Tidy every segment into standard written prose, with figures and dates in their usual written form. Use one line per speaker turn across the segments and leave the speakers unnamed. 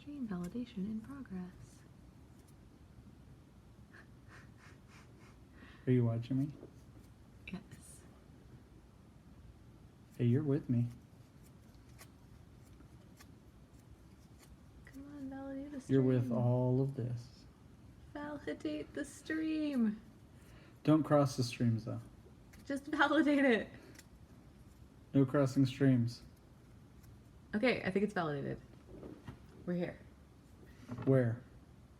Chain validation in progress.
Are you watching me?
Yes.
Hey, you're with me.
Come on, validate the stream.
You're with all of this.
Validate the stream.
Don't cross the streams, though.
Just validate it.
No crossing streams.
Okay, I think it's validated. We're here.
Where?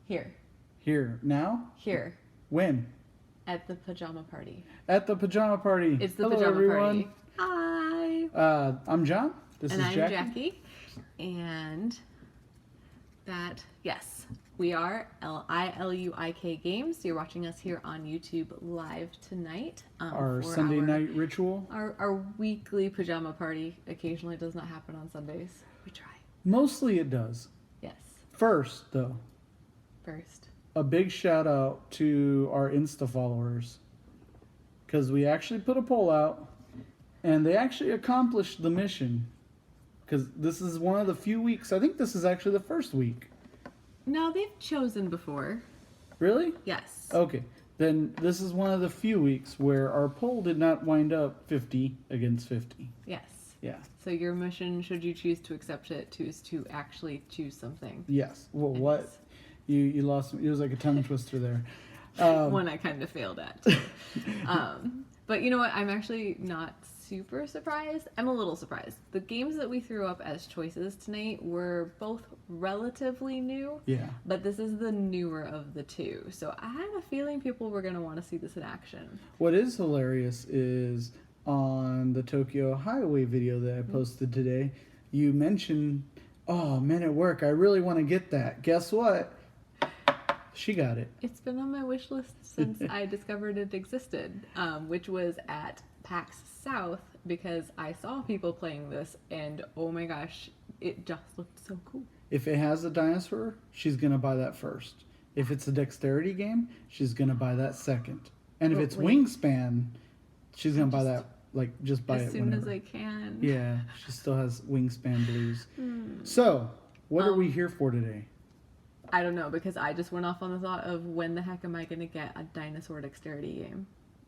Here.
Here. Now?
Here.
When?
At the pajama party.
At the pajama party.
It's the
Hello,
pajama
everyone.
party. Hi.
I'm John. This
and
is
I'm
Jackie.
And that, yes, we are ILUIK Games. You're watching us here on YouTube live tonight.
Our Sunday night ritual.
Our weekly pajama party occasionally does not happen on Sundays. We try.
Mostly it does.
Yes.
First, though, a big shout out to our Insta followers, because we actually put a poll out and they actually accomplished the mission, because this is one of the few weeks. I think this is actually the first week.
No, they've chosen before.
Really?
Yes.
Okay, then this is one of the few weeks where our poll did not wind up 50 against 50.
Yes.
Yeah.
So your mission, should you choose to accept it, is to actually choose something.
Yes. Well,
And
what? You lost. It was like a tongue twister there.
One I kind of failed at. But you know what? I'm actually not super surprised. I'm a little surprised. The games that we threw up as choices tonight were both relatively new.
Yeah.
But this is the newer of the two. So I had a feeling people were going to want to see this in action.
What is hilarious is on the Tokyo Highway video that I posted today, you mentioned, oh, Men at Work, I really want to get that. Guess what? She got it.
It's been on my wish list since I discovered it existed, which was at PAX South, because I saw people playing this and oh my gosh, it just looked so cool.
If it has a dinosaur, she's going to buy that first. If it's a dexterity game, she's going to buy that second. And if it's Wingspan, she's going to buy that, like, just buy it
as soon
whenever.
as I can.
Yeah, she still has Wingspan blues. So, what are we here for today?
I don't know, because I just went off on the thought of when the heck am I going to get a dinosaur dexterity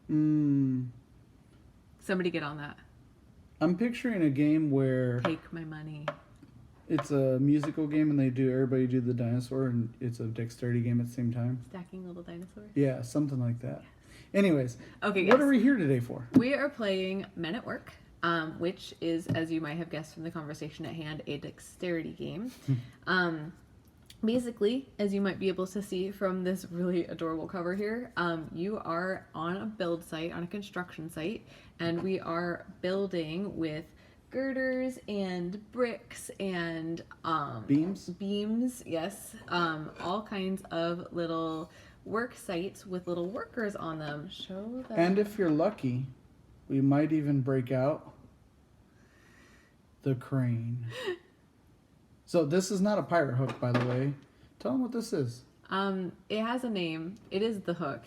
game? Somebody get on that.
I'm picturing a game where
Take my money.
it's a musical game and everybody do the dinosaur and it's a dexterity game at the same time.
Stacking little dinosaurs?
Yeah, something like that. Anyways,
okay,
what are we here today for?
We are playing Men at Work, which is, as you might have guessed from the conversation at hand, a dexterity game. Basically, as you might be able to see from this really adorable cover here, you are on a build site, on a construction site, and we are building with girders and bricks and beams, yes, all kinds of little work sites with little workers on them. Show them.
And if you're lucky, we might even break out the crane. So this is not a pirate hook, by the way. Tell them what this is.
It has a name. It is the hook.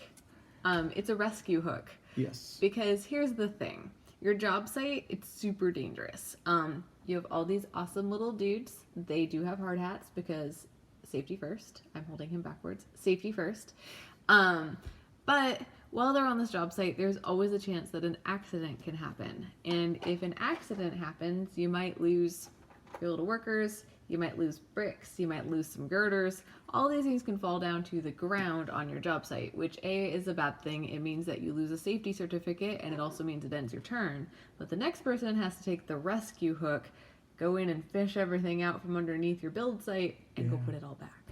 It's a rescue hook.
Yes.
Because here's the thing. Your job site, it's super dangerous. You have all these awesome little dudes. They do have hard hats because safety first. I'm holding him backwards. Safety first. But while they're on this job site, there's always a chance that an accident can happen. And if an accident happens, you might lose your little workers. You might lose bricks, you might lose some girders. All these things can fall down to the ground on your job site, which A, is a bad thing. It means that you lose a safety certificate, and it also means it ends your turn. But the next person has to take the rescue hook, go in and fish everything out from underneath your build site, and go put it all back.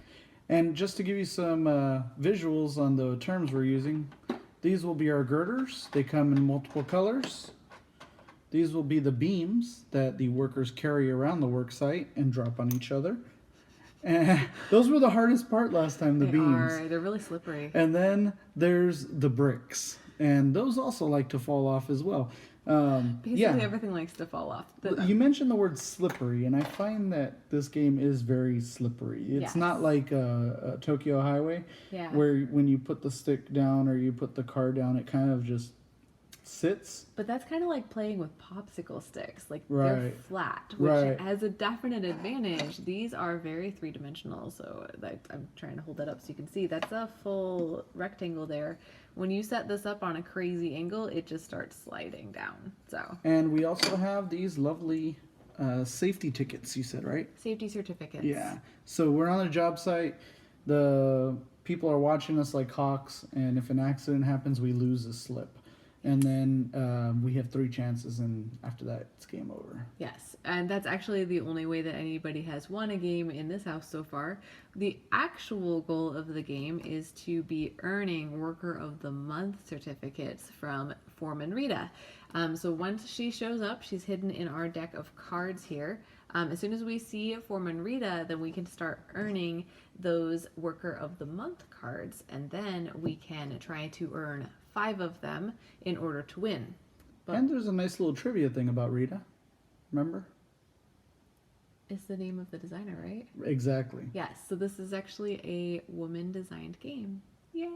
And just to give you some visuals on the terms we're using, these will be our girders. They come in multiple colors. These will be the beams that the workers carry around the work site and drop on each other. And those were the hardest part last time, the beams.
They're really slippery.
And then there's the bricks. And those also like to fall off as well.
Basically everything likes to fall off.
You mentioned the word slippery, and I find that this game is very slippery. It's not like a Tokyo Highway, where when you put the stick down or you put the car down, it kind of just sits.
But that's kind of like playing with popsicle sticks. Like they're
Right.
flat, which
Right.
has a definite advantage. These are very three-dimensional, so I'm trying to hold that up so you can see. That's a full rectangle there. When you set this up on a crazy angle, it just starts sliding down. So.
And we also have these lovely safety tickets, you said, right?
Safety certificates.
Yeah. So we're on a job site. The people are watching us like hawks, and if an accident happens, we lose a slip. And then we have 3 chances, and after that, it's game over.
Yes, and that's actually the only way that anybody has won a game in this house so far. The actual goal of the game is to be earning Worker of the Month certificates from Foreman Rita. So once she shows up, she's hidden in our deck of cards here. As soon as we see Foreman Rita, then we can start earning those Worker of the Month cards, and then we can try to earn 5 of them in order to win. But
And there's a nice little trivia thing about Rita. Remember?
it's the name of the designer, right?
Exactly.
Yes, so this is actually a woman-designed game. Yay!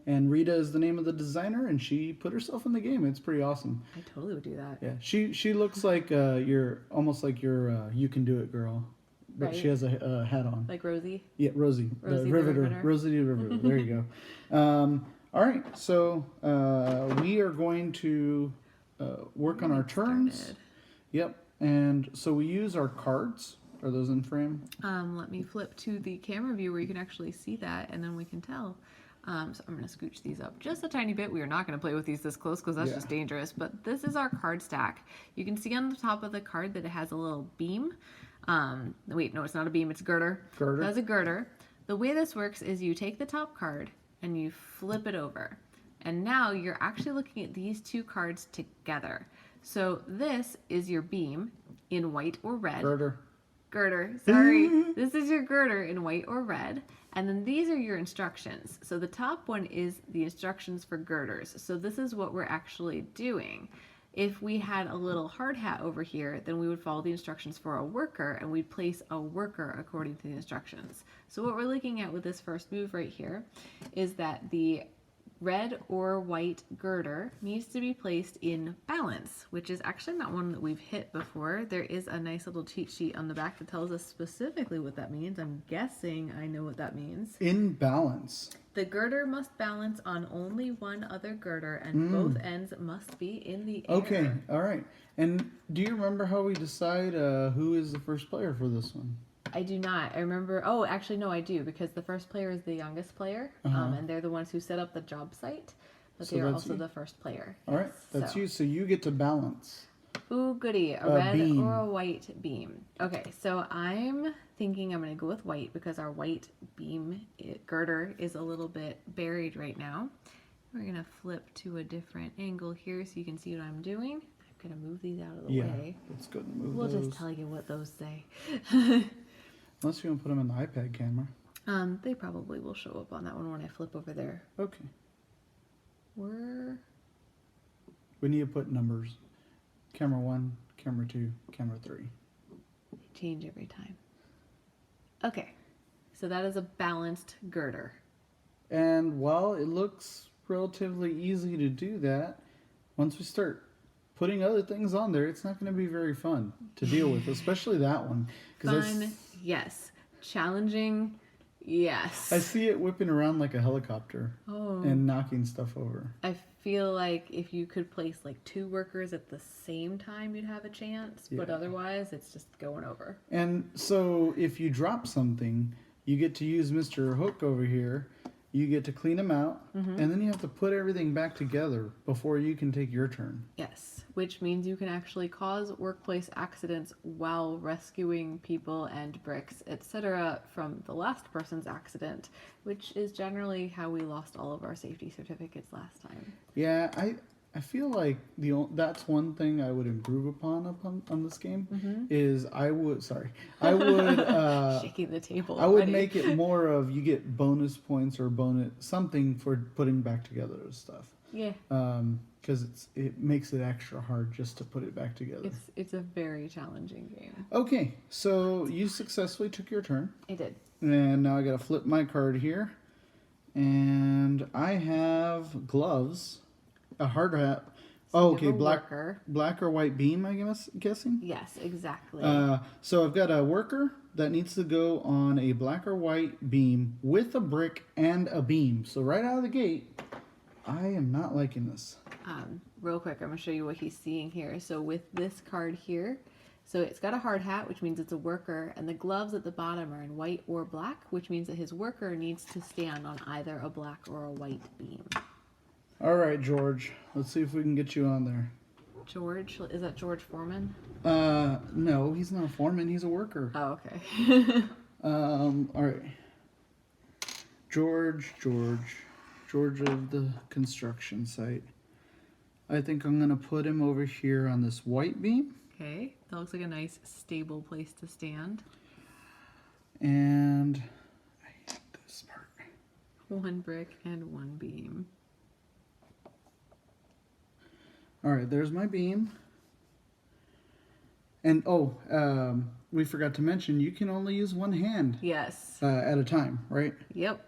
And Rita is the name of the designer, and she put herself in the game. It's pretty awesome.
I totally would do that.
Yeah, she looks like almost like your You Can Do It girl, but
Right.
she has a hat on.
Like Rosie.
Yeah, Rosie,
Rosie
the
the
Riveter,
Riveter.
Rosie the Riveter. There you go. All right, so we are going to work on our turns.
Started.
Yep, and so we use our cards. Are those in frame?
Let me flip to the camera view where you can actually see that, and then we can tell. So I'm going to scooch these up just a tiny bit. We are not going to play with these this close because that's
Yeah.
just dangerous. But this is our card stack. You can see on the top of the card that it has a little beam. Wait, no, it's not a beam. It's a girder.
Girder.
It has a girder. The way this works is you take the top card and you flip it over. And now you're actually looking at these 2 cards together. So this is your beam in white or red. Girder, sorry. This is your girder in white or red. And then these are your instructions. So the top one is the instructions for girders. So this is what we're actually doing. If we had a little hard hat over here, then we would follow the instructions for a worker, and we'd place a worker according to the instructions. So what we're looking at with this first move right here is that the red or white girder needs to be placed in balance, which is actually not one that we've hit before. There is a nice little cheat sheet on the back that tells us specifically what that means. I'm guessing I know what that means.
In balance.
The girder must balance on only one other girder, and both ends must be in the air.
Okay, all right. And do you remember how we decide who is the first player for this one?
I do not. I remember. Oh, actually, no, I do, because the first player is the youngest player, and they're the ones who set up the job site, but
So
they are
that's
also
you.
the first player.
All right,
Yes,
that's
so.
you. So you get to balance.
Ooh, goody. A red
beam.
or a white beam. Okay, so I'm thinking I'm going to go with white because our white beam girder is a little bit buried right now. We're going to flip to a different angle here so you can see what I'm doing. I'm going to move these out of the way.
Let's go and move
We'll
those.
just tell you what those say.
Unless you want to put them in the iPad camera.
They probably will show up on that one when I flip over there.
Okay.
We're...
We need to put numbers. Camera 1, camera 2, camera 3.
They change every time. Okay, so that is a balanced girder.
And while it looks relatively easy to do that, once we start putting other things on there, it's not going to be very fun to deal with, especially that one.
Fun, yes. Challenging, yes.
I see it whipping around like a helicopter and knocking stuff over.
I feel like if you could place like 2 workers at the same time, you'd have a chance, but
Yeah.
otherwise it's just going over.
And so if you drop something, you get to use Mr. Hook over here. You get to clean them out, and then you have to put everything back together before you can take your turn.
Yes, which means you can actually cause workplace accidents while rescuing people and bricks, etc. from the last person's accident, which is generally how we lost all of our safety certificates last time.
Yeah, I feel like that's one thing I would improve upon on this game is I would
Shaking the table.
I would
already.
make it more of you get bonus points or bonus something for putting back together stuff.
Yeah,
Because it makes it extra hard just to put it back together.
it's a very challenging game.
Okay, so you successfully took your turn.
I did.
And now I gotta flip my card here. And I have gloves, a hard hat, Oh,
you
okay,
have a
black,
worker.
black or white beam, guessing.
Yes, exactly.
So I've got a worker that needs to go on a black or white beam with a brick and a beam. So right out of the gate, I am not liking this.
Real quick, I'm going to show you what he's seeing here. So with this card here, so it's got a hard hat, which means it's a worker, and the gloves at the bottom are in white or black, which means that his worker needs to stand on either a black or a white beam.
All right, George. Let's see if we can get you on there.
George, is that George Foreman?
No, he's not a foreman. He's a worker.
Oh, okay.
All right. George of the construction site. I think I'm gonna put him over here on this white beam.
Okay, that looks like a nice stable place to stand.
And I hate this part.
One brick and one beam.
All right, there's my beam. And we forgot to mention you can only use one hand.
Yes.
At a time, right?
Yep.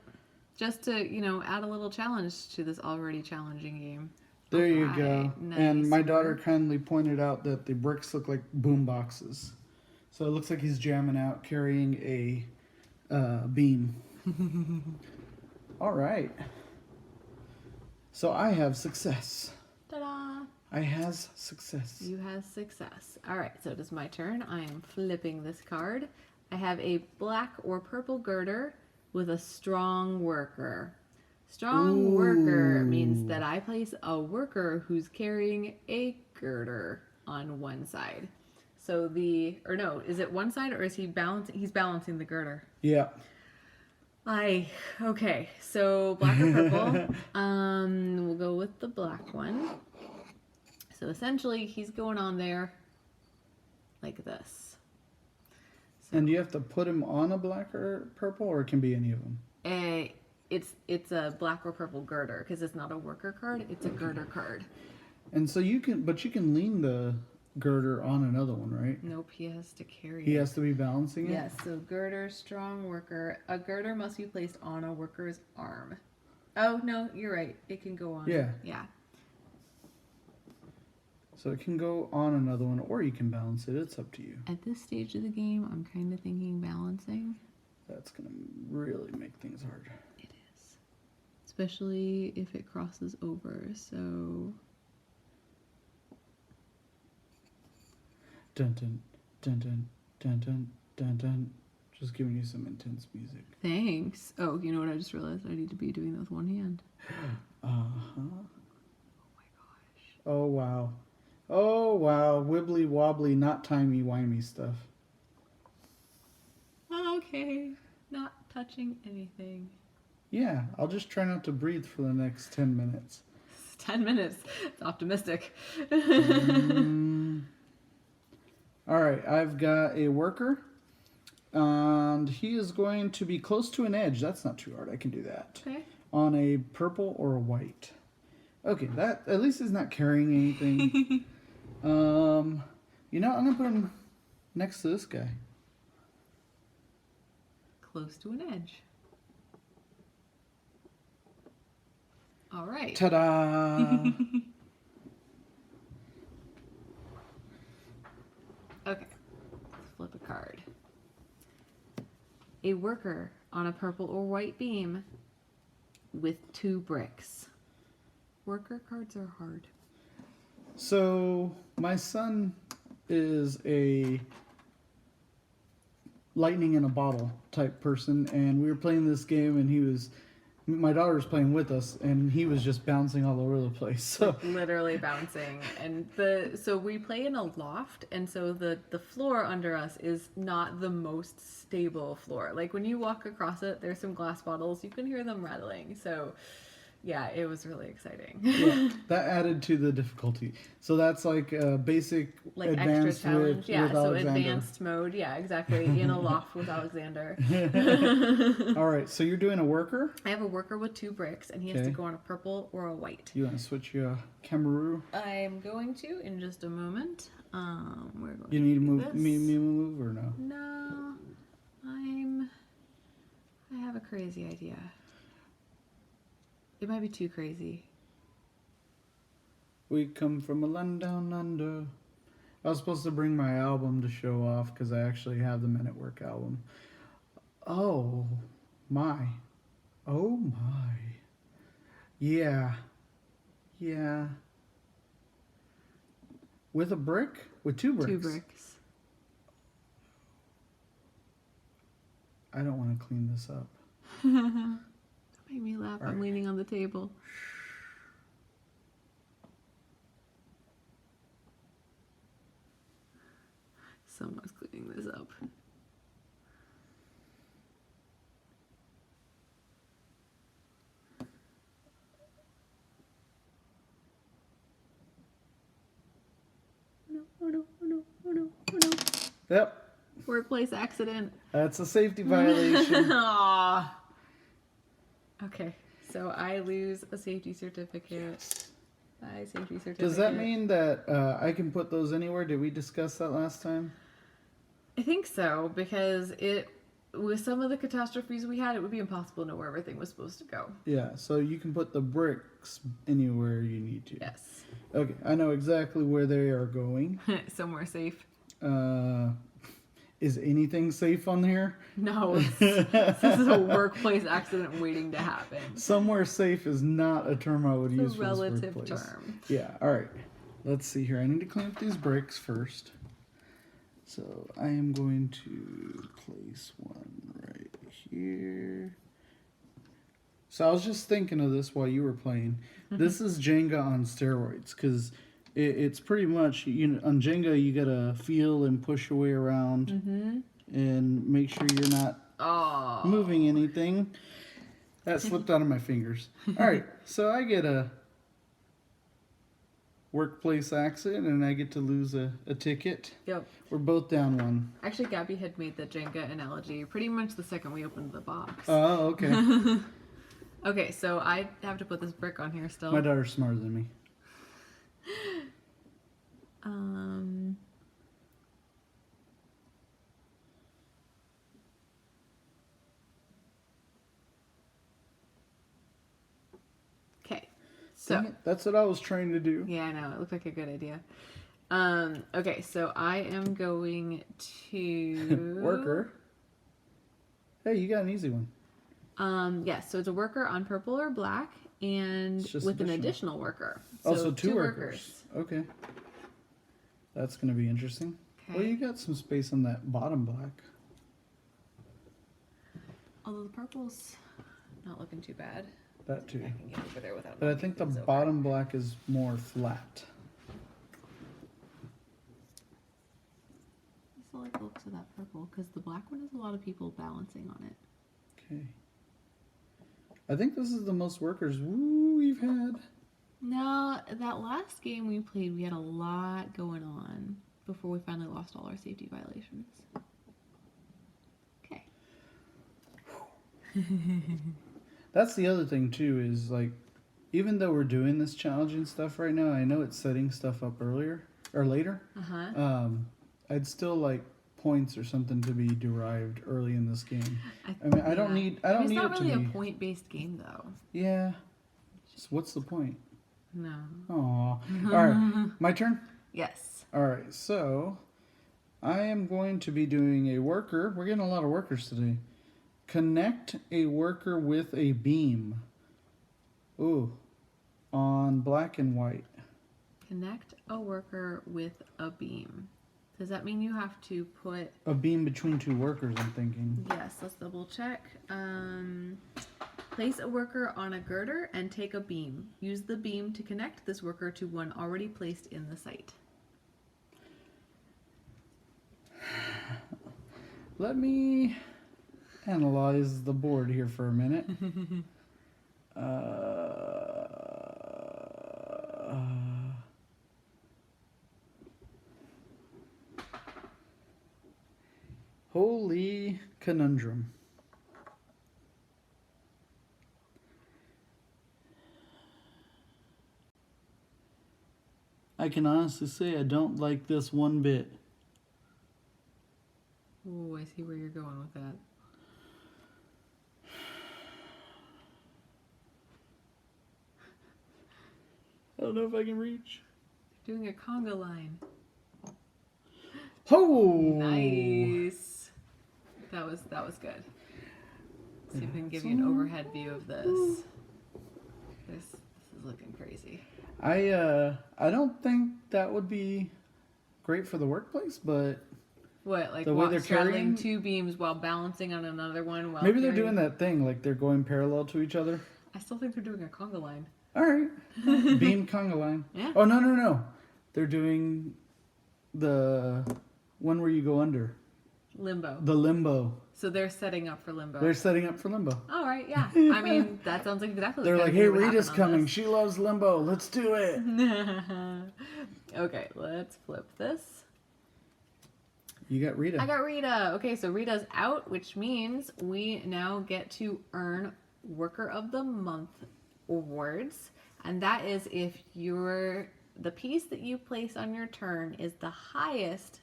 Just to, add a little challenge to this already challenging game.
There you go.
Nice.
And my daughter kindly pointed out that the bricks look like boom boxes. So it looks like he's jamming out carrying a beam. All right. So I have success.
Ta-da!
I has success.
You have success. All right, so it is my turn. I am flipping this card. I have a black or purple girder with a strong worker. Strong worker means that I place a worker who's carrying a girder on one side. So is it one side or is he balancing? He's balancing the girder.
Yeah.
Okay, so black or purple. We'll go with the black one. So essentially he's going on there like this. So,
And do you have to put him on a black or purple, or it can be any of them?
it's a black or purple girder because it's not a worker card, it's a girder card.
And so you can lean the girder on another one, right?
Nope, he has to carry it.
He has to be balancing it?
Yes, so girder, strong worker. A girder must be placed on a worker's arm. Oh, no, you're right. It can go on.
Yeah.
Yeah.
So it can go on another one, or you can balance it. It's up to you.
At this stage of the game, I'm kind of thinking balancing.
That's going to really make things hard.
It is. Especially if it crosses over, so...
Dun dun dun dun dun dun dun dun. Just giving you some intense music.
Thanks. Oh, you know what I just realized? I need to be doing that with one hand.
Uh-huh.
Oh my gosh.
Oh, wow. Oh, wow. Wibbly wobbly, not timey-wimey stuff.
Okay. Not touching anything.
Yeah, I'll just try not to breathe for the next 10 minutes.
10 minutes. It's optimistic.
All right, I've got a worker, and he is going to be close to an edge. That's not too hard. I can do that.
Okay.
On a purple or a white. Okay, that at least is not carrying anything. I'm gonna put him next to this guy.
Close to an edge. All right.
Ta-da!
Okay. Let's flip a card. A worker on a purple or white beam with 2 bricks. Worker cards are hard.
So my son is a lightning in a bottle type person, and we were playing this game, and my daughter was playing with us, and he was just bouncing all over the place. So
Literally bouncing. And so we play in a loft, and so the floor under us is not the most stable floor. Like when you walk across it, there's some glass bottles, you can hear them rattling. So yeah, it was really exciting.
yeah, that added to the difficulty. So that's like basic,
Like
advanced
extra challenge.
with
Yeah, so
Alexander.
advanced mode. Yeah, exactly. In a loft with Alexander.
All right, so you're doing a worker.
I have a worker with 2 bricks, and he has to
Okay.
go on a purple or a white.
You want to switch your kangaroo?
I'm going to in just a moment. We're going
You need to
do
move
this.
me move or no?
No, I have a crazy idea. It might be too crazy.
We come from a land down under. I was supposed to bring my album to show off because I actually have the Men at Work album. Oh my. Oh my. Yeah. Yeah. With a brick? With 2 bricks?
2 bricks.
I don't want to clean this up.
Don't make me laugh.
All
I'm
right.
leaning on the table. Someone's cleaning this up. Oh no, oh no, oh no, oh no.
Yep.
Workplace accident.
That's a safety violation.
Aw. Okay, so I lose a safety certificate. Safety certificate.
Does that mean that I can put those anywhere? Did we discuss that last time?
I think so, because with some of the catastrophes we had, it would be impossible to know where everything was supposed to go.
Yeah, so you can put the bricks anywhere you need to.
Yes.
Okay, I know exactly where they are going.
Somewhere safe.
Is anything safe on here?
No, this is a workplace accident waiting to happen.
Somewhere safe is not a term I would
It's
use
a
for this
relative
workplace.
term.
Yeah, all right. Let's see here. I need to clean up these bricks first. So I am going to place one right here. So I was just thinking of this while you were playing. This is Jenga on steroids because it's pretty much, on Jenga you gotta feel and push your way around and make sure you're not moving anything. That slipped out of my fingers. All right, so I get a workplace accident and I get to lose a ticket.
Yep.
We're both down one.
Actually, Gabby had made the Jenga analogy pretty much the second we opened the box.
Oh, okay.
Okay, so I have to put this brick on here still.
My daughter's smarter than me.
Okay, so
Dang it, that's what I was trying to do.
yeah, I know it looked like a good idea. Okay, so I am going to
Worker. Hey, you got an easy one.
Yes, so it's a worker on purple or black, and
It's just
with an
additional.
additional worker.
Also, 2 workers. Okay. That's going to be interesting.
Okay.
Well, you got some space on that bottom black.
Although the purple's not looking too bad.
That too.
I can get over there without.
But I think the
knocking things over.
bottom black is more flat.
I still like the looks of that purple because the black one has a lot of people balancing on it.
Okay. I think this is the most workers we've had.
No, that last game we played, we had a lot going on before we finally lost all our safety violations. Okay.
That's the other thing too, is like, even though we're doing this challenging stuff right now, I know it's setting stuff up earlier or later. I'd still like points or something to be derived early in this game. I mean, I don't need
it's
it
not really
to be
a point-based game though.
Yeah. So what's the point?
No.
Aw. All right, my turn.
Yes.
All right, so I am going to be doing a worker. We're getting a lot of workers today. Connect a worker with a beam. Ooh, on black and white.
Connect a worker with a beam. Does that mean you have to put...
A beam between 2 workers, I'm thinking.
Yes, let's double check. Place a worker on a girder and take a beam. Use the beam to connect this worker to one already placed in the site.
Let me analyze the board here for a minute. Holy conundrum. I can honestly say I don't like this one bit.
Oh, I see where you're going with that.
I don't know if I can reach.
Doing a conga line.
Oh!
Nice. That was good. See if we can give you an overhead view of this. This is looking crazy.
I don't think that would be great for the workplace, but
What, like
the way they're
straddling
carrying
2 beams while balancing on another one while
maybe they're
carrying...
doing that thing like they're going parallel to each other.
I still think they're doing a conga line.
All right, beam conga line.
Yeah.
Oh no, they're doing the one where you go under.
Limbo.
The limbo.
So they're setting up for limbo.
They're setting up for limbo.
All right, yeah. I mean, that sounds like exactly.
They're like,
what
hey,
would
Rita's
happen on
coming.
this.
She loves limbo. Let's do it.
Okay, let's flip this.
You got Rita.
I got Rita. Okay, so Rita's out, which means we now get to earn Worker of the Month awards. And that is if the piece that you place on your turn is the highest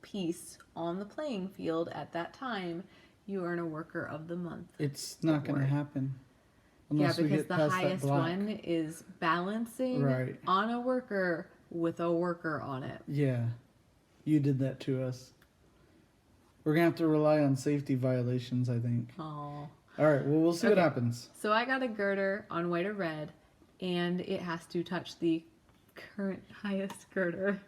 piece on the playing field at that time, you earn a Worker of the Month.
It's not going to
award.
happen.
Yeah,
Unless we
because
get
the
past
highest
that black.
one is balancing
Right.
on a worker with a worker on it.
Yeah, you did that to us. We're going to have to rely on safety violations, I think.
Oh.
All right, well, we'll see what happens.
So I got a girder on white or red, and it has to touch the current highest girder,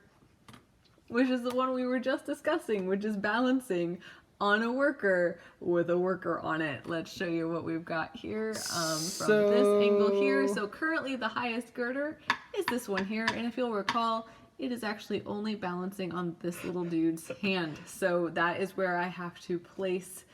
which is the one we were just discussing, which is balancing on a worker with a worker on it. Let's show you what we've got here from this angle here. So currently the highest girder is this one here, and if you'll recall, it is actually only balancing on this little dude's hand. So that is where I have to place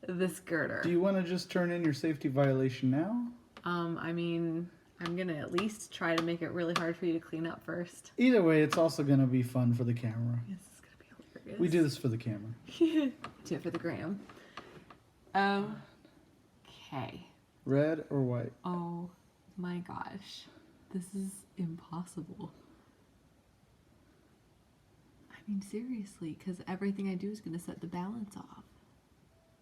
this girder.
Do you want to just turn in your safety violation now?
I mean, I'm gonna at least try to make it really hard for you to clean up first.
Either way, it's also going to be fun for the camera.
This is gonna be hilarious.
We do this for the camera.
Do it for the gram. Okay.
Red or white?
Oh my gosh. This is impossible. I mean, seriously, because everything I do is gonna set the balance off.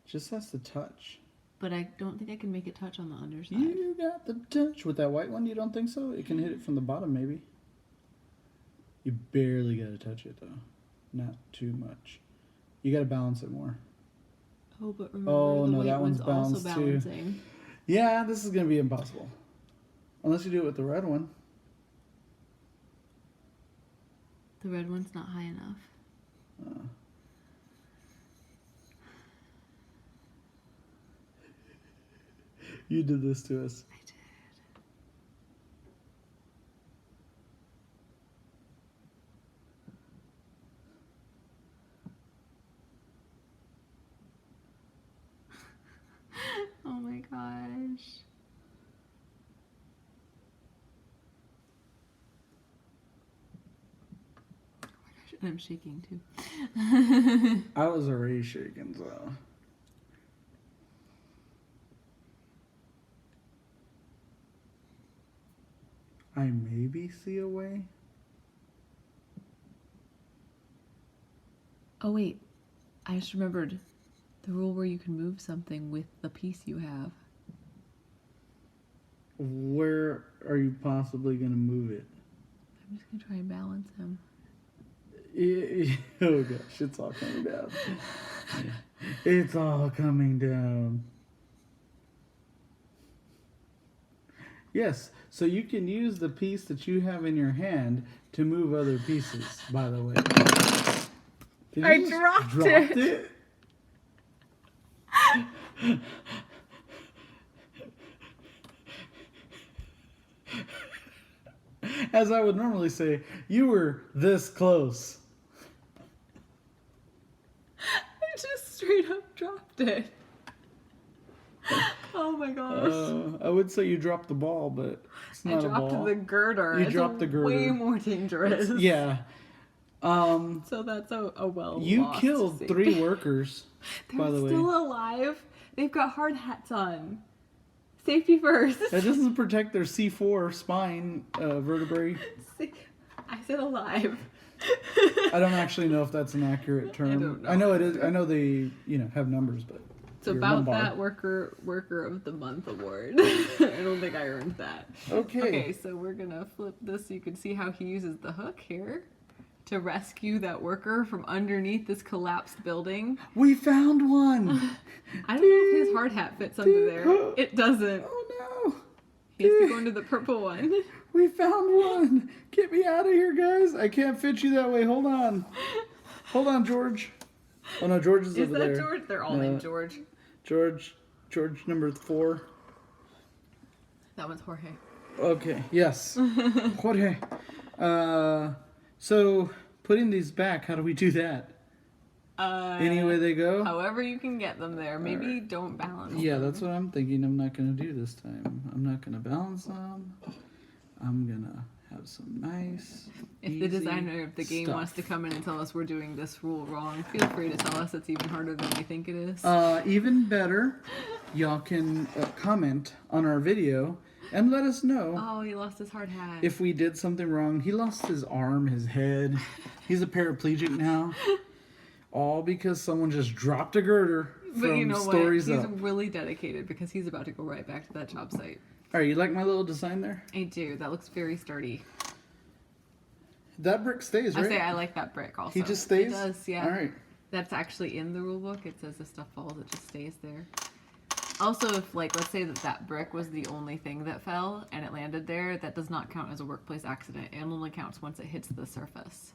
Just has to touch.
But I don't think I can make it touch on the underside.
You got the touch. With that white one, you don't think so? It can hit it from the bottom, maybe. You barely got to touch it, though. Not too much. You got to balance it more.
Oh, but remember
Oh,
the
no,
white
that
one's
one's
also
balanced, too.
balancing.
Yeah, this is going to be impossible. Unless you do it with the red one.
The red one's not high enough.
You did this to us.
I did. Oh my gosh. Oh my gosh, and I'm shaking too.
I was already shaking, so. I maybe see a way.
Oh wait, I just remembered the rule where you can move something with the piece you have.
Where are you possibly going to move it?
I'm just gonna try and balance him.
Oh gosh, it's all coming down. It's all coming down. Yes, so you can use the piece that you have in your hand to move other pieces, by the way. Did
I
you just
dropped
drop
it.
As I would normally say, you were this close.
I just straight up dropped it. Oh my gosh.
I would say you dropped the ball, but it's not
I
a
dropped
ball.
the girder.
You
It's
dropped the girder.
Way more dangerous.
Yeah.
So that's a well.
You
lost
killed
safety.
3 workers,
They're
by the way.
still alive. They've got hard hats on. Safety first.
That doesn't protect their C4 spine vertebrae.
I said alive.
I don't actually know if that's an accurate term.
don't know
I know it is. I know they, have numbers, but
So
your
about
lumbar.
that worker of the month award. I don't think I earned that.
Okay.
Okay, so we're gonna flip this so you can see how he uses the hook here to rescue that worker from underneath this collapsed building.
We found one.
I don't know if his hard hat fits under there. It doesn't.
Oh no.
He has to go into the purple one.
We found one. Get me out of here, guys. I can't fit you that way. Hold on. Hold on, George. Oh no, George is over
that
there.
George? They're all named George.
George number 4.
That one's Jorge.
Okay, yes. Jorge. So putting these back, how do we do that? Any way they go?
However you can get them there. Maybe don't balance
Yeah,
them.
that's what I'm thinking I'm not going to do this time. I'm not going to balance them. I'm going to have some nice,
If the designer of the game
stuff.
wants to come in and tell us we're doing this rule wrong, feel free to tell us it's even harder than we think it is.
Even better, y'all can comment on our video and let us know
Oh, he lost his hard hat.
if we did something wrong. He lost his arm, his head. He's a paraplegic now. All because someone just dropped a girder
But
from
you know what?
Stories
He's
Up.
really dedicated because he's about to go right back to that job site.
All right, you like my little design there?
I do. That looks very sturdy.
That brick stays, right?
I say I like that brick also.
He just stays?
It does, yeah.
All right.
That's actually in the rule book. It says if stuff falls, it just stays there. Also, if, like, let's say that brick was the only thing that fell and it landed there, that does not count as a workplace accident. It only counts once it hits the surface.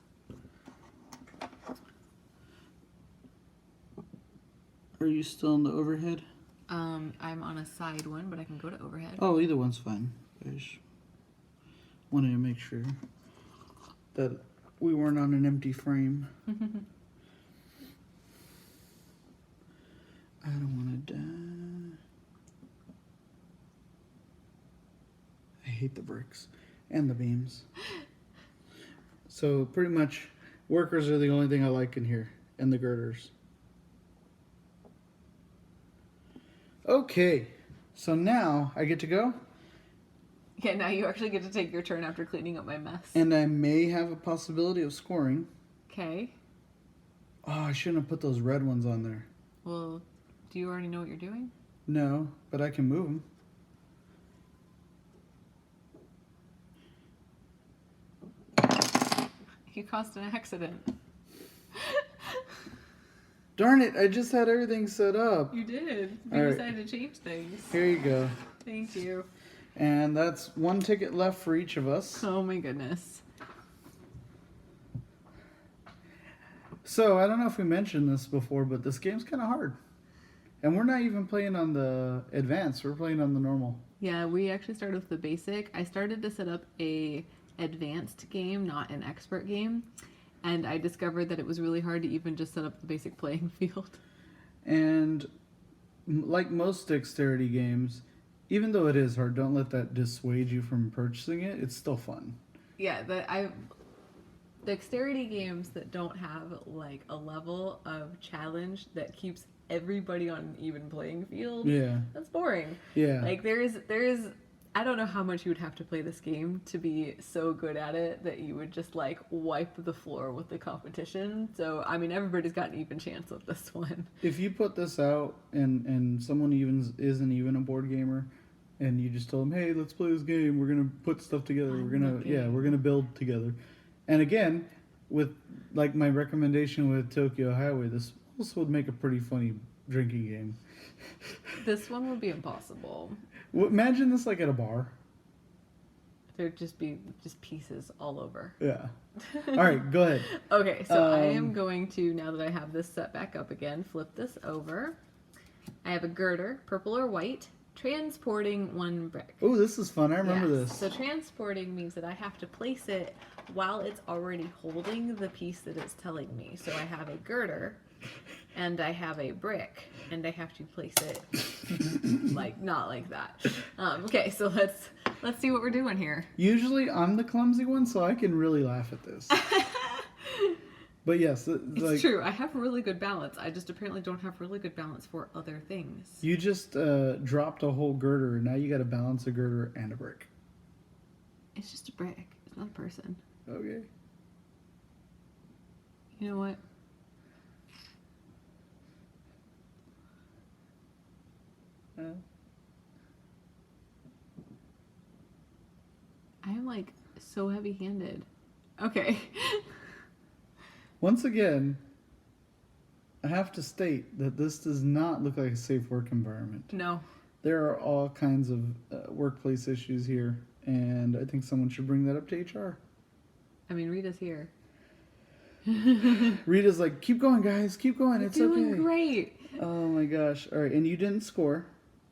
Are you still in the overhead?
I'm on a side one, but I can go to overhead.
Oh, either one's fine. I just wanted to make sure that we weren't on an empty frame. I don't want to die. I hate the bricks and the beams. So pretty much workers are the only thing I like in here, and the girders. Okay, so now I get to go,
Yeah, now you actually get to take your turn after cleaning up my mess.
and I may have a possibility of scoring.
Okay.
Oh, I shouldn't have put those red ones on there.
Well, do you already know what you're doing?
No, but I can move them.
You caused an accident.
Darn it, I just had everything set up.
You did.
All
You
right.
decided to change things.
Here you go.
Thank you.
And that's one ticket left for each of us.
Oh my goodness.
So, I don't know if we mentioned this before, but this game's kind of hard. And we're not even playing on the advanced, we're playing on the normal.
Yeah, we actually started with the basic. I started to set up a advanced game, not an expert game. And I discovered that it was really hard to even just set up the basic playing field.
And like most dexterity games, even though it is hard, don't let that dissuade you from purchasing it. It's still fun.
Yeah, dexterity games that don't have like a level of challenge that keeps everybody on an even playing field.
Yeah.
That's boring.
Yeah.
Like there is I don't know how much you would have to play this game to be so good at it that you would just like wipe the floor with the competition. So I mean everybody's got an even chance with this one.
If you put this out and someone isn't even a board gamer, and you just tell them, hey, let's play this game, we're gonna put stuff together, we're gonna build together. And again, with like my recommendation with Tokyo Highway, this also would make a pretty funny drinking game.
This one would be impossible.
Imagine this like at a bar.
There'd just be just pieces all over.
Yeah. All right, go ahead.
Okay, so I am going to, now that I have this set back up again, flip this over. I have a girder, purple or white, transporting one brick.
Oh, this is fun. I remember
Yes.
this.
So transporting means that I have to place it while it's already holding the piece that it's telling me. So I have a girder and I have a brick and I have to place it like not like that. Okay, so let's see what we're doing here.
Usually I'm the clumsy one, so I can really laugh at this. But yes,
It's true. I have really good balance. I just apparently don't have really good balance for other things.
You just dropped a whole girder, and now you got to balance a girder and a brick.
It's just a brick. It's not a person.
Okay.
You know what? I am like so heavy-handed. Okay.
Once again, I have to state that this does not look like a safe work environment.
No.
There are all kinds of workplace issues here, and I think someone should bring that up to HR.
I mean, Rita's here.
Rita's like, keep going, guys, keep going.
You're
It's
doing
okay.
great.
Oh my gosh. All right, and you didn't score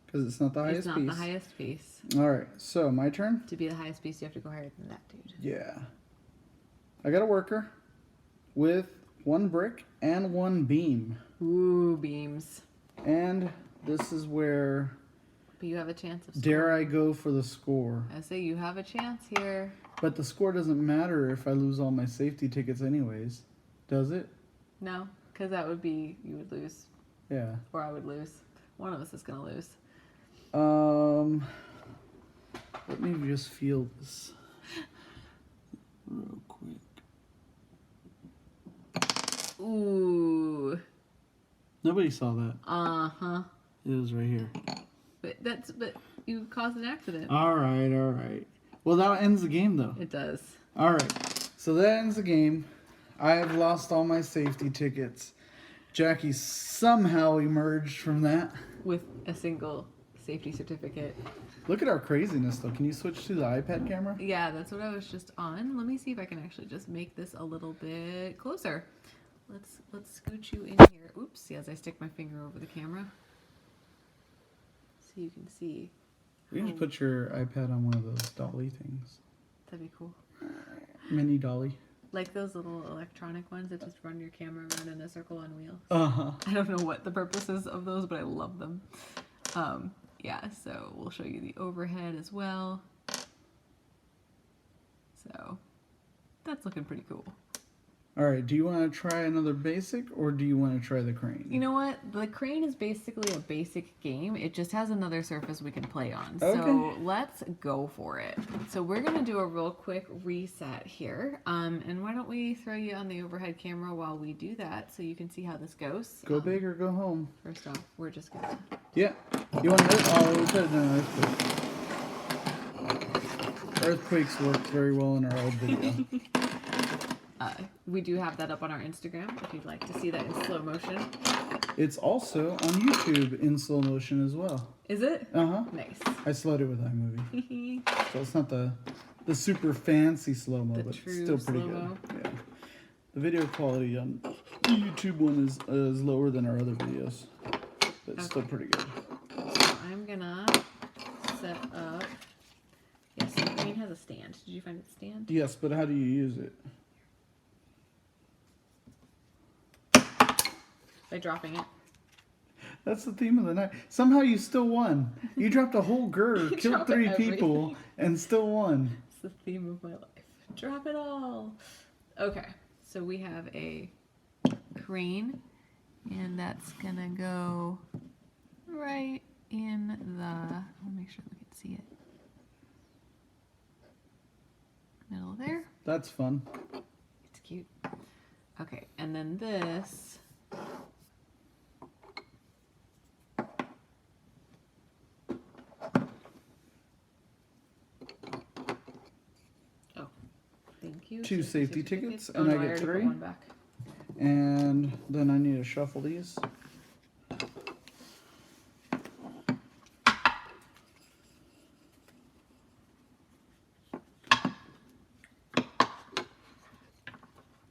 because it's not the highest
It's not
piece.
the highest piece.
All right, so my turn?
To be the highest piece, you have to go higher than that, dude.
Yeah. I got a worker with 1 brick and 1 beam.
Ooh, beams.
And this is where,
But you have a chance of
dare
scoring.
I go for the score.
I say you have a chance here.
But the score doesn't matter if I lose all my safety tickets anyways. Does it?
No, because that would be, you would lose.
Yeah.
Or I would lose. One of us is going to lose.
Let me just feel this real quick.
Ooh.
Nobody saw that.
Uh-huh.
It was right here.
But you caused an accident.
All right. Well, that ends the game, though.
It does.
All right. So that ends the game. I have lost all my safety tickets. Jackie somehow emerged from that.
With a single safety certificate.
Look at our craziness, though. Can you switch to the iPad camera?
Yeah, that's what I was just on. Let me see if I can actually just make this a little bit closer. Let's scoot you in here. Oops, see, as I stick my finger over the camera. So you can see.
We can just put your iPad on one of those dolly things.
That'd be cool.
Mini dolly.
Like those little electronic ones that just run your camera around in a circle on wheels.
Uh-huh.
I don't know what the purpose is of those, but I love them. Yeah, so we'll show you the overhead as well. So that's looking pretty cool.
All right, do you want to try another basic, or do you want to try the crane?
You know what? The crane is basically a basic game. It just has another surface we can play on.
Okay.
So let's go for it. So we're going to do a real quick reset here. And why don't we throw you on the overhead camera while we do that so you can see how this goes.
Go big or go home.
First off, we're just going to...
Yeah. You want to... Oh, we could have done an earthquake. Earthquakes worked very well in our old video.
We do have that up on our Instagram if you'd like to see that in slow motion.
It's also on YouTube in slow motion as well.
Is it?
Uh-huh.
Nice.
I slowed it with iMovie. So it's not the super fancy slow-mo,
The
but it's
true
still pretty
slow-mo.
good. Yeah. The video quality on the YouTube one is lower than our other videos. But it's still pretty good.
So I'm gonna set up... Yes, the crane has a stand. Did you find its stand?
Yes, but how do you use it?
By dropping it.
That's the theme of the night. Somehow you still won. You dropped a whole girder, killed
Drop
3
everything.
people, and still won.
It's the theme of my life. Drop it all. Okay, so we have a crane, and that's gonna go right in the... I'll make sure we can see it. Middle there.
That's fun.
It's cute. Okay, and then this... Oh, thank you.
2 safety tickets,
Oh,
and
no,
I get
already put
3.
one back.
And then I need to shuffle these.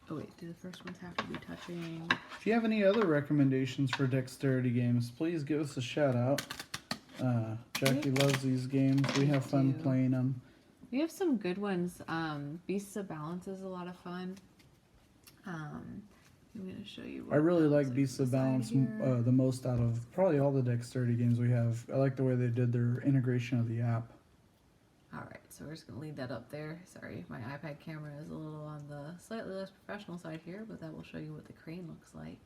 Oh wait, do the first ones have to be touching?
If you have any other recommendations for dexterity games, please give us a shout out. Jackie loves these games. We have fun
do.
playing them.
We have some good ones. Beasts of Balance is a lot of fun. I'm going to show you.
I really
what
like
else
Beasts
is
of
beside
Balance
here.
the most out of probably all the dexterity games we have. I like the way they did their integration of the app.
Alright, so we're just going to leave that up there. Sorry, my iPad camera is a little on the slightly less professional side here, but that will show you what the crane looks like.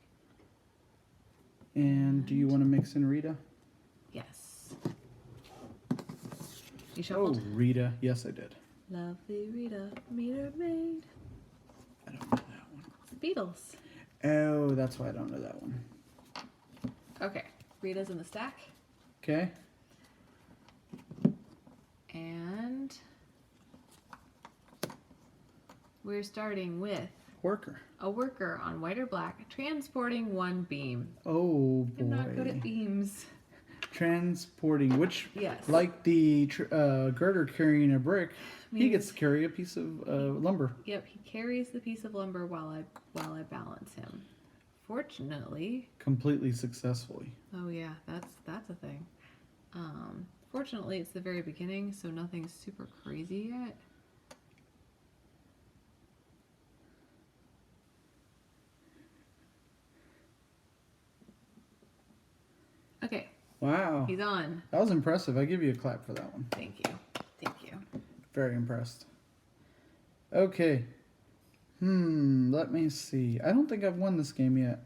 And do you want to mix in Rita?
Yes. You
Oh,
shuffled?
Rita. Yes, I did.
Lovely Rita, meter maid.
I don't know that one.
Beatles.
Oh, that's why I don't know that one.
Okay, Rita's in the stack.
Okay.
And we're starting with
Worker.
a worker on white or black transporting one beam.
Oh boy.
I'm not good at beams.
Transporting, which,
Yes.
like the girder carrying a brick, he
Means-
gets to carry a piece of lumber.
Yep, he carries the piece of lumber while I balance him. Fortunately,
Completely successfully.
oh yeah, that's a thing. Fortunately, it's the very beginning, so nothing's super crazy yet. Okay,
Wow.
he's on.
That was impressive. I give you a clap for that one.
Thank you. Thank you.
Very impressed. Okay. Let me see. I don't think I've won this game yet.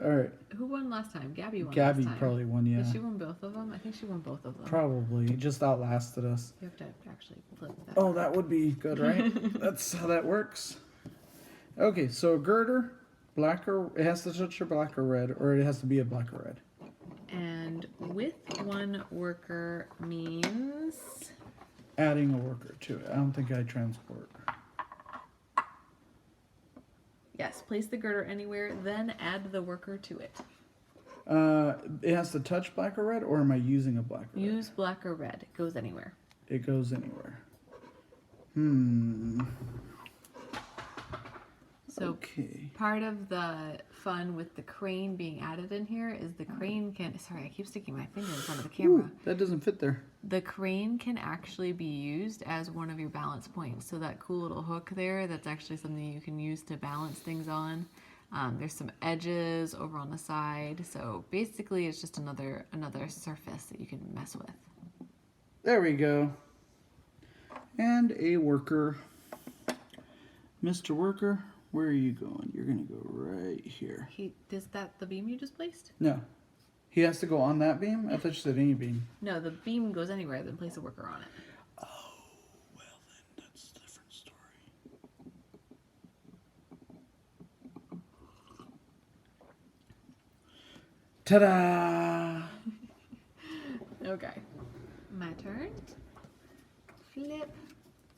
All right.
Who won last time? Gabby won
Gabby
last time.
probably won, yeah.
Did she win both of them? I think she won both of them.
Probably. Just outlasted us.
You have to actually flip that.
Oh, that would be good, right? That's how that works. Okay, so a girder, black or... It has to touch a black or red, or it has to be a black or red.
And with one worker means...
Adding a worker to it. I don't think I transport.
Yes, place the girder anywhere, then add the worker to it.
It has to touch black or red, or am I using a black or red?
Use black or red. It goes anywhere.
It goes anywhere.
So
Okay.
part of the fun with the crane being added in here is the crane can... Sorry, I keep sticking my finger in front of the camera.
Ooh, that doesn't fit there.
The crane can actually be used as one of your balance points. So that cool little hook there, that's actually something you can use to balance things on. There's some edges over on the side. So basically it's just another surface that you can mess with.
There we go. And a worker. Mr. Worker, where are you going? You're going to go right here.
Is that the beam you just placed?
No. He has to go on that beam? I thought you said any beam.
No, the beam goes anywhere, then place a worker on it.
Oh, well then, that's a different story. Ta-da!
Okay. My turn. Flip.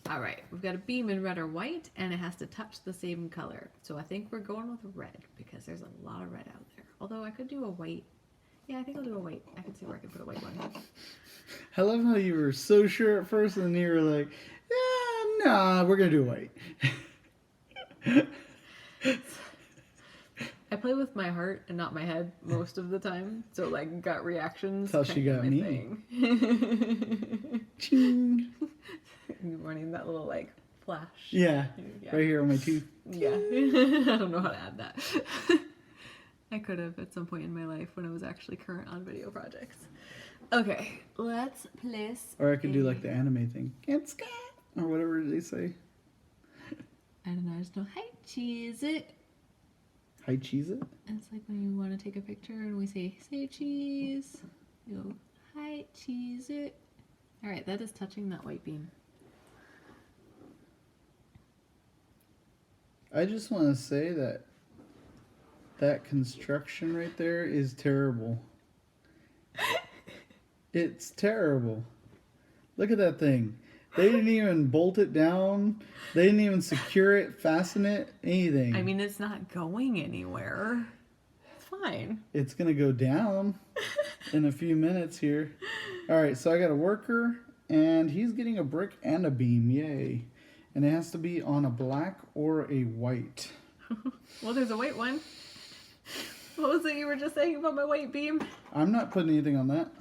All right, we've got a beam in red or white, and it has to touch the same color. So I think we're going with red, because there's a lot of red out there. Although I could do a white. Yeah, I think I'll do a white. I can see where I can put a white one.
I love how you were so sure at first, and then you were like, yeah, nah, we're going to do white.
I play with my heart and not my head most of the time. So, like, gut reactions.
That's how she
kind of
got
my
me.
thing.
Ching.
You're running that little, like, flash.
Yeah,
Yeah.
right here on my tooth.
Yeah. I don't know how to add that. I could have at some point in my life when I was actually current on video projects. Okay, let's place.
Or I could do like the anime thing. Can't sky or whatever they say.
I don't know. I just know. Hi, cheese it.
Hi, cheese it.
It's like when you want to take a picture and we say cheese. You go, hi, cheese it. All right, that is touching that white beam.
I just want to say that that construction right there is terrible. It's terrible. Look at that thing. They didn't even bolt it down. They didn't even secure it, fasten it, anything.
I mean, it's not going anywhere. It's fine.
It's going to go down in a few minutes here. All right, so I got a worker, and he's getting a brick and a beam. Yay. And it has to be on a black or a white.
Well, there's a white one. What was it you were just saying about my white beam?
I'm not putting anything on that.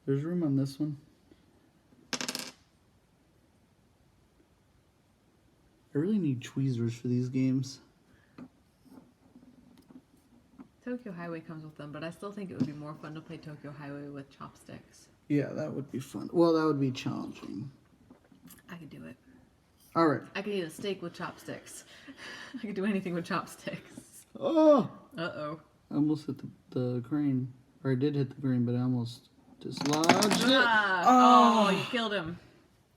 There's room on this one. I really need tweezers for these games.
Tokyo Highway comes with them, but I still think it would be more fun to play Tokyo Highway with chopsticks.
Yeah, that would be fun. Well, that would be challenging.
I could do it.
All right.
I could eat a steak with chopsticks. I could do anything with chopsticks.
Oh!
Uh-oh.
I almost hit the crane. Or I did hit the crane, but I almost dislodged it.
Oh, you killed him.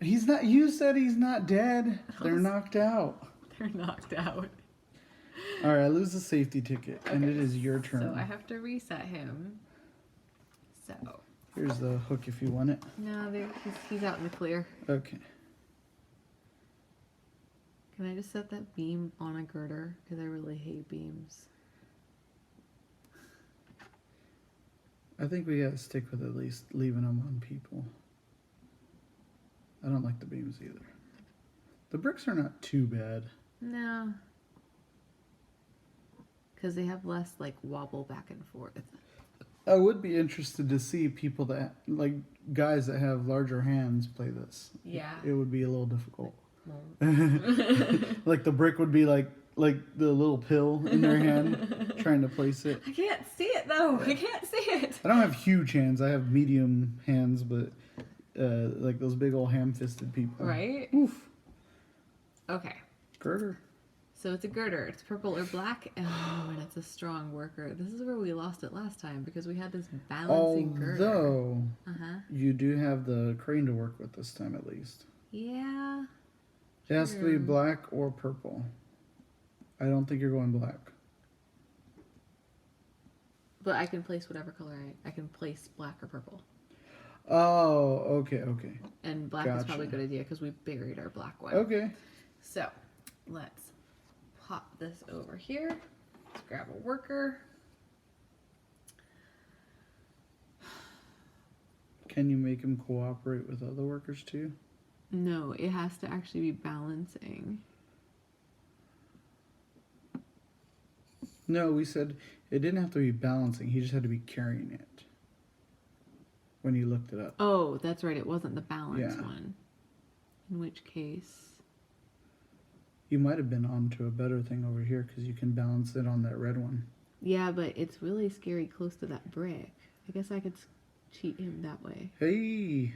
He's not. You said he's not dead. They're knocked out.
They're knocked out.
All right, I lose the safety ticket, and
Okay,
it is your turn.
So I have to reset him. So.
Here's the hook if you want it.
No, he's out in the clear.
Okay.
Can I just set that beam on a girder? Because I really hate beams.
I think we gotta stick with at least leaving them on people. I don't like the beams either. The bricks are not too bad.
No. Because they have less like wobble back and forth.
I would be interested to see people that, like guys that have larger hands play this.
Yeah.
It would be a little difficult.
Well.
Like the brick would be like the little pill in their hand trying to place it.
I can't see it though. I can't see it.
I don't have huge hands. I have medium hands, but like those big old ham-fisted people.
Right?
Oof.
Okay.
Girder.
So it's a girder. It's purple or black. Oh, and it's a strong worker. This is where we lost it last time because we had this balancing girder.
Although you do have the crane to work with this time at least.
Yeah.
It has to be black or purple. I don't think you're going black.
But I can place whatever color I can place black or purple.
Oh, okay.
And black is probably a good idea because we buried our black one.
Okay.
So let's pop this over here. Let's grab a worker.
Can you make him cooperate with other workers too?
No, it has to actually be balancing.
No, we said it didn't have to be balancing. He just had to be carrying it. When you looked it up.
Oh, that's right. It wasn't the balance one. In which case...
You might have been onto a better thing over here because you can balance it on that red one.
Yeah, but it's really scary close to that brick. I guess I could cheat him that way.
Hey!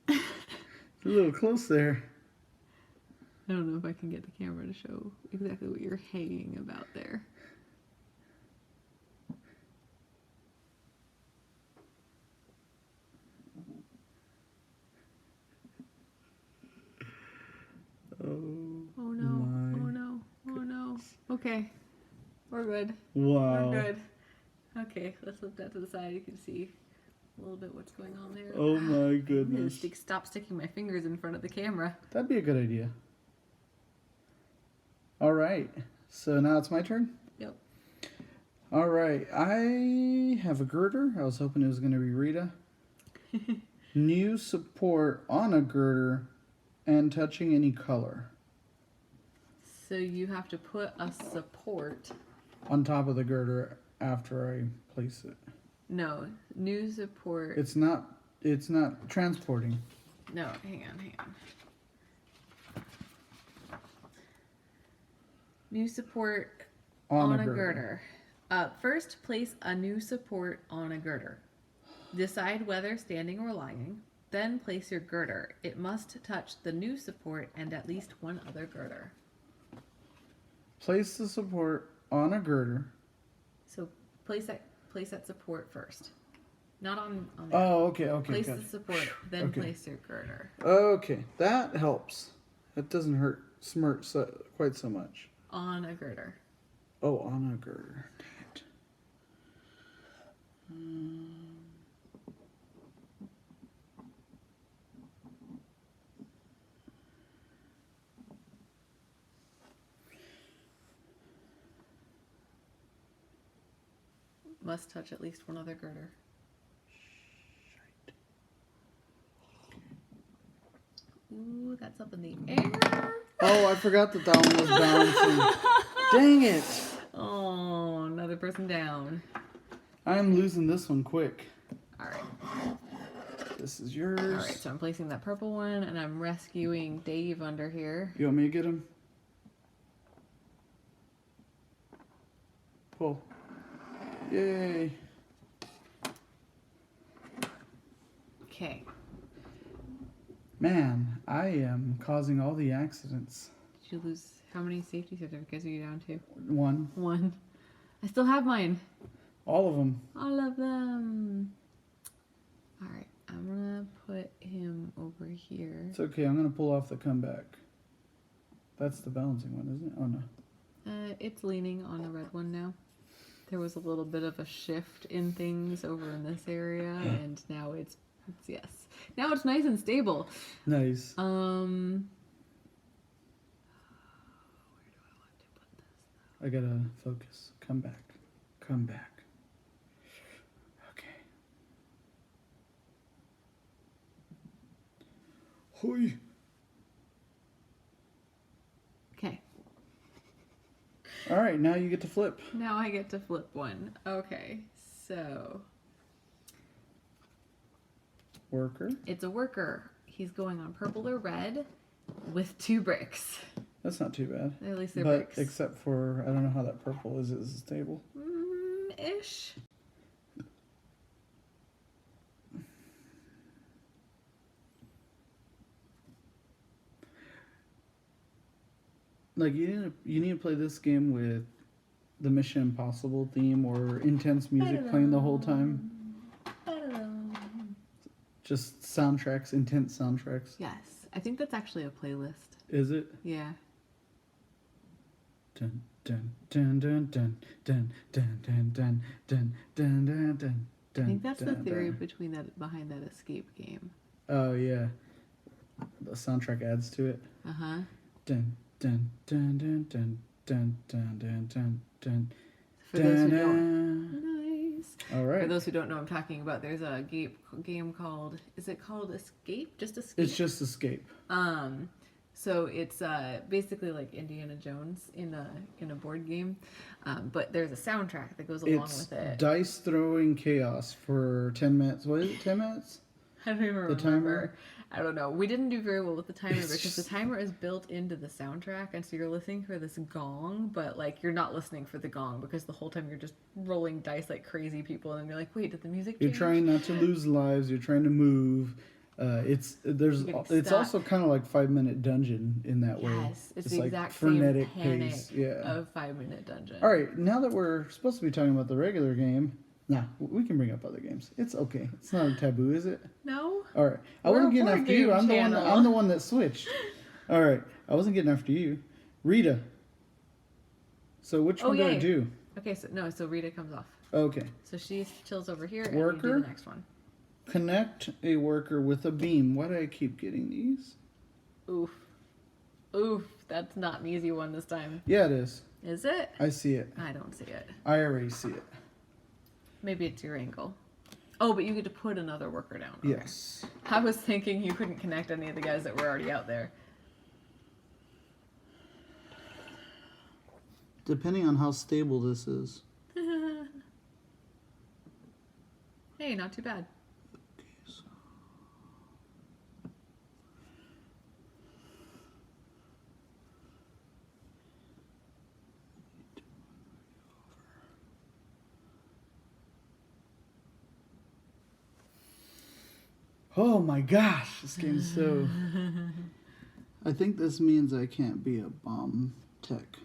It's a little close there.
I don't know if I can get the camera to show exactly what you're haying about there. Oh no, oh no, oh no. Okay, we're good.
Wow.
We're good. Okay, let's flip that to the side. You can see a little bit what's going on there.
Oh my
I'm
goodness.
gonna stop sticking my fingers in front of the camera.
That'd be a good idea. All right. So now it's my turn?
Yep.
All right. I have a girder. I was hoping it was going to be Rita. New support on a girder and touching any color.
So you have to put a support.
On top of the girder after I place it.
No, new support.
It's not transporting.
No, hang on. New support on a girder. First, place a new support on a girder. Decide whether standing or lying. Then place your girder. It must touch the new support and at least one other girder.
Place the support on a girder.
So place that support first. Not on the
Oh, okay.
place the support, then place your girder.
Okay, that helps. That doesn't hurt smart quite so much.
On a girder.
Oh, on a girder. Dang it.
Must touch at least one other girder. Ooh, that's up in the air.
Oh, I forgot that one was balancing. Dang it.
Oh, another person down.
I'm losing this one quick.
All right.
This is yours.
All right, so I'm placing that purple one, and I'm rescuing Dave under here.
You want me to get him? Pull. Yay.
Okay.
Man, I am causing all the accidents.
Did you lose? How many safety certificates are you down to?
One.
I still have mine.
All of them.
All of them. All right, I'm gonna put him over here.
It's okay. I'm going to pull off the comeback. That's the balancing one, isn't it? Oh, no.
It's leaning on the red one now. There was a little bit of a shift in things over in this area, and now it's yes. Now it's nice and stable.
Nice.
Where do I want to put this?
I gotta focus. Come back. Come back. Okay. Hoi.
Okay.
All right, now you get to flip.
Now I get to flip one. Okay, so
Worker.
it's a worker. He's going on purple or red with 2 bricks.
That's not too bad.
At least they're
But
bricks.
except for, I don't know how that purple is. Is it stable?
Ish.
Like you need to play this game with the Mission Impossible theme or intense music playing the whole time. Just soundtracks, intense soundtracks.
Yes, I think that's actually a playlist.
Is it?
Yeah.
Dun dun dun dun dun dun dun dun dun dun dun dun dun.
I think that's the theory behind that escape game.
Oh yeah, the soundtrack adds to it.
Uh-huh.
Dun dun dun dun dun dun dun dun dun dun.
For those who don't, nice.
All right.
For those who don't know what I'm talking about, there's a game called, is it called Escape? Just Escape?
It's just Escape.
So it's basically like Indiana Jones in a board game, but there's a soundtrack that goes along with it.
Dice throwing chaos for 10 minutes. What is it? 10 minutes?
I don't even remember.
timer?
I don't know. We didn't do very well with the timer because the timer is built into the soundtrack, and so you're listening for this gong, but like you're not listening for the gong because the whole time you're just rolling dice like crazy people, and you're like, wait, did the music change?
You're trying not to lose lives. You're trying to move. It's
stuck.
also kind of like 5-minute dungeon in that way.
Yes, it's the
like
exact
frenetic
same panic
pace. Yeah.
of 5-minute dungeon.
All right, now that we're supposed to be talking about the regular game, we can bring up other games. It's okay. It's not a taboo, is it?
No.
All right. I
We're
wasn't
a
getting
board
after you.
game
I'm the one that switched. All right. I wasn't getting after you. Rita. So which one do I
yay.
do?
Okay, so Rita comes off.
Okay.
So she chills over here, and
Worker?
you do the next one.
Connect a worker with a beam. Why do I keep getting these?
Oof, that's not an easy one this time.
Yeah, it is.
Is it?
I see it.
I don't see it.
I already see it.
Maybe it's your angle. Oh, but you get to put another worker down. Okay.
Yes.
I was thinking you couldn't connect any of the guys that were already out there.
Depending on how stable this is.
Hey, not too bad.
Okay, so. Oh my gosh, this game's so... I think this means I can't be a bomb tech.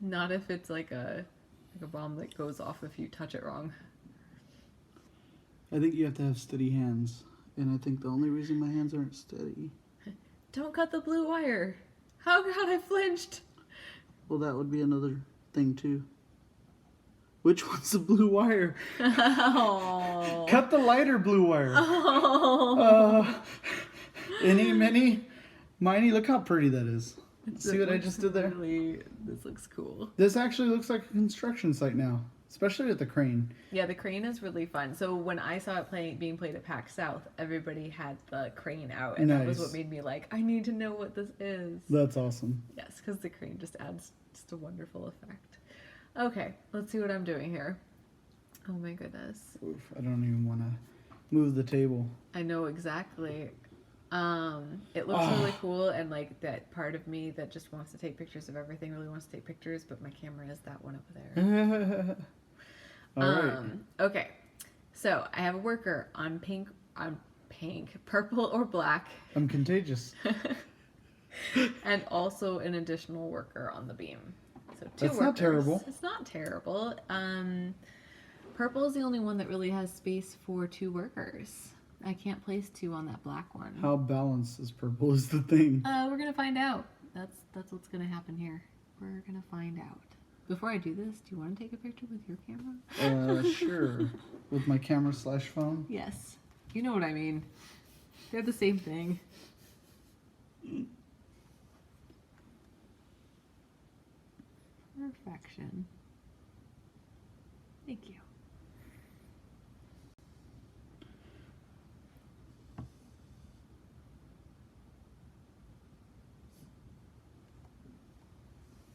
Not if it's like a bomb that goes off if you touch it wrong.
I think you have to have steady hands. And I think the only reason my hands aren't steady...
Don't cut the blue wire. Oh god, I flinched.
Well, that would be another thing too. Which one's the blue wire?
Oh.
Cut the lighter blue wire.
Oh.
Any, mini, miney. Look how pretty that is. See what I just did there?
This looks cool.
This actually looks like a construction site now, especially with the crane.
Yeah, the crane is really fun. So when I saw it being played at PAX South, everybody had the crane out, and that was what made me like, I need to know what this is.
That's awesome.
Yes, because the crane just adds just a wonderful effect. Okay, let's see what I'm doing here. Oh my goodness.
Oof, I don't even want to move the table.
I know exactly. It looks really cool, and like that part of me that just wants to take pictures of everything really wants to take pictures, but my camera is that one over there.
All right.
Okay, so I have a worker on pink, purple or black,
I'm contagious.
and also an additional worker on the beam. So two
That's
workers.
not terrible.
It's not terrible. Purple is the only one that really has space for 2 workers. I can't place 2 on that black one.
How balanced is purple is the thing.
We're gonna find out. That's what's gonna happen here. We're gonna find out. Before I do this, do you want to take a picture with your camera?
Sure. With my camera/phone.
Yes. You know what I mean. They're the same thing. Perfection. Thank you.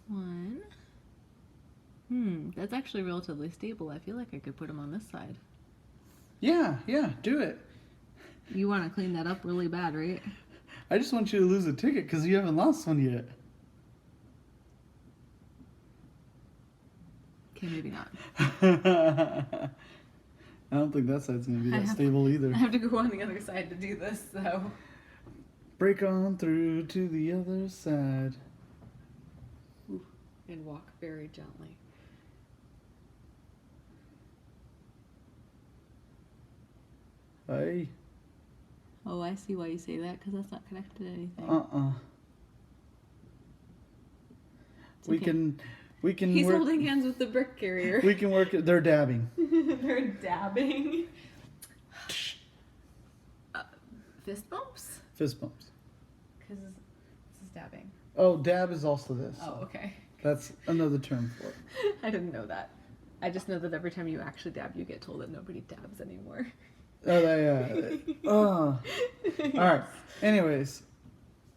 One. That's actually relatively stable. I feel like I could put them on this side.
Yeah, do it.
You want to clean that up really bad, right?
I just want you to lose a ticket because you haven't lost one yet.
Okay, maybe not.
I don't think that side's going to be that stable either.
I have to go on the other side to do this, so.
Break on through to the other side.
Ooh, and walk very gently.
Hey.
Oh, I see why you say that, because that's not connected to anything.
We
okay.
can
He's
work,
holding hands with the brick carrier.
We can work it. They're dabbing.
They're dabbing. Fist bumps?
Fist bumps.
Because this is dabbing.
Oh, dab is also this.
Oh, okay.
That's another term for it.
I didn't know that. I just know that every time you actually dab, you get told that nobody dabs anymore.
Oh, yeah. Oh. All right. Anyways,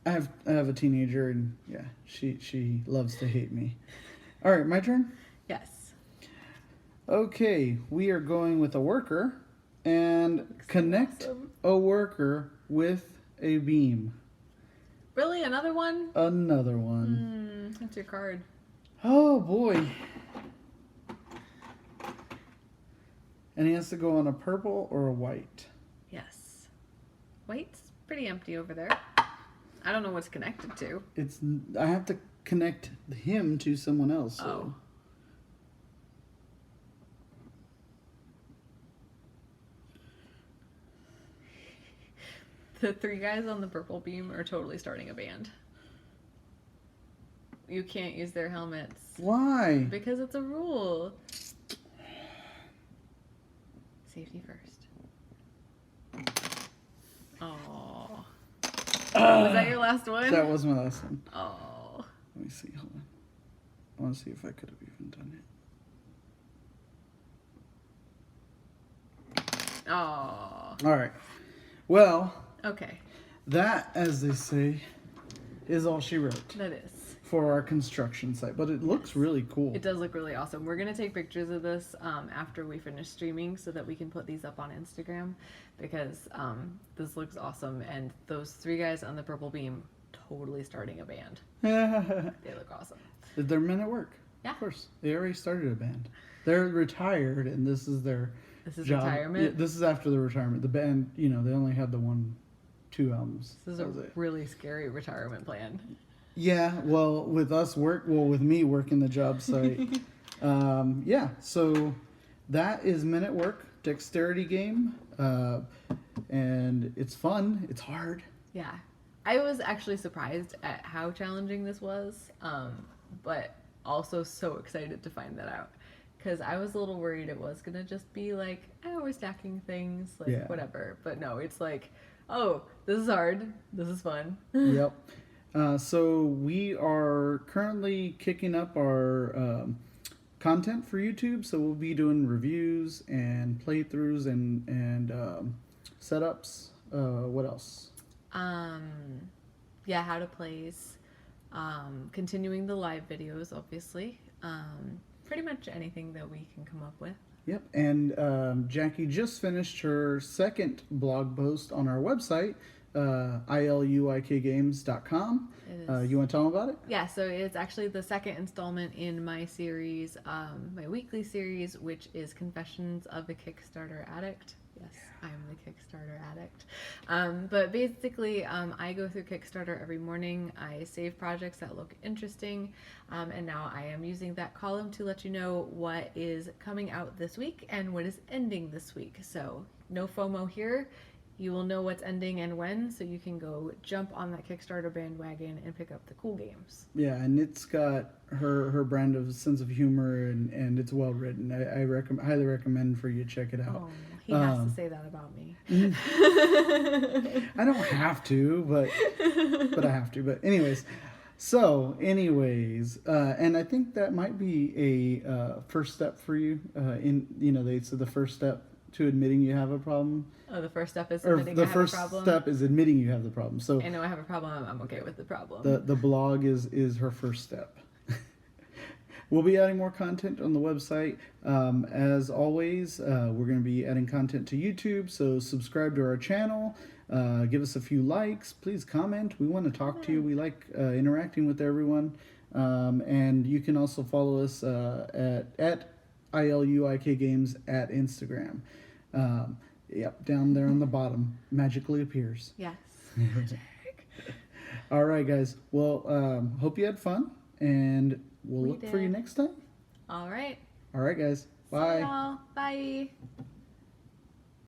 I have a teenager, and yeah, she loves to hate me. All right, my turn.
Yes.
Okay, we are going with a worker, and connect a worker with a beam.
Really, another one?
Another one.
That's your card.
Oh boy. And he has to go on a purple or a white.
Yes. White's pretty empty over there. I don't know what's connected to.
I have to connect him to someone else. So.
Oh. The three guys on the purple beam are totally starting a band. You can't use their helmets.
Why?
Because it's a rule. Safety first. Oh. Was that your last one?
That was my last one.
Oh.
Let me see. Hold on. I want to see if I could have even done it.
Oh.
All right. Well.
Okay.
That, as they say, is all she wrote.
That is.
For our construction site, but it looks really cool.
It does look really awesome. We're gonna take pictures of this after we finish streaming so that we can put these up on Instagram because this looks awesome, and those three guys on the purple beam totally starting a band. They look awesome.
They're men at work.
Yeah.
Of course. They already started a band. They're retired, and this is their job.
Retirement?
Yeah, this is after the retirement. The band, they only had the 2 albums.
This is a really scary retirement plan.
Yeah, well, with me working the job site. Yeah, so that is Men at Work, dexterity game. And it's fun. It's hard.
Yeah. I was actually surprised at how challenging this was, but also so excited to find that out. Because I was a little worried it was going to just be like, we're stacking things, whatever. But no, it's like, oh, this is hard. This is fun.
Yep. So we are currently kicking up our content for YouTube. So we'll be doing reviews and playthroughs and setups. What else?
Yeah, how to plays. Continuing the live videos, obviously. Pretty much anything that we can come up with.
Yep, and Jackie just finished her second blog post on our website, ILUIKgames.com. You want to tell them about it?
Yeah, so it's actually the second installment in my series, my weekly series, which is Confessions of a Kickstarter Addict. Yes, I'm the Kickstarter addict. But basically, I go through Kickstarter every morning. I save projects that look interesting, and now I am using that column to let you know what is coming out this week and what is ending this week. So no FOMO here. you will know what's ending and when, so you can go jump on that Kickstarter bandwagon and pick up the cool games.
Yeah, and it's got her brand of sense of humor, and it's well written. I highly recommend for you to check it out.
Oh, he has to say that about me.
I don't have to, but I have to. But anyways, and I think that might be a first step for you. They said the first step to admitting you have a problem.
Oh, the first step is
Or
admitting
the
I have
first
a problem.
step is admitting you have the problem. So
I know I have a problem. I'm okay with the problem.
the blog is her first step. We'll be adding more content on the website. As always, we're going to be adding content to YouTube, so subscribe to our channel. Give us a few likes. Please comment. We want to talk to you. We like interacting with everyone. And you can also follow us at ILUIK Games at Instagram. Yep, down there on the bottom. Magically appears.
Yes.
All right, guys. Well, hope you had fun, and we'll look for you next time.
All right.
All right, guys. Bye.
See y'all. Bye.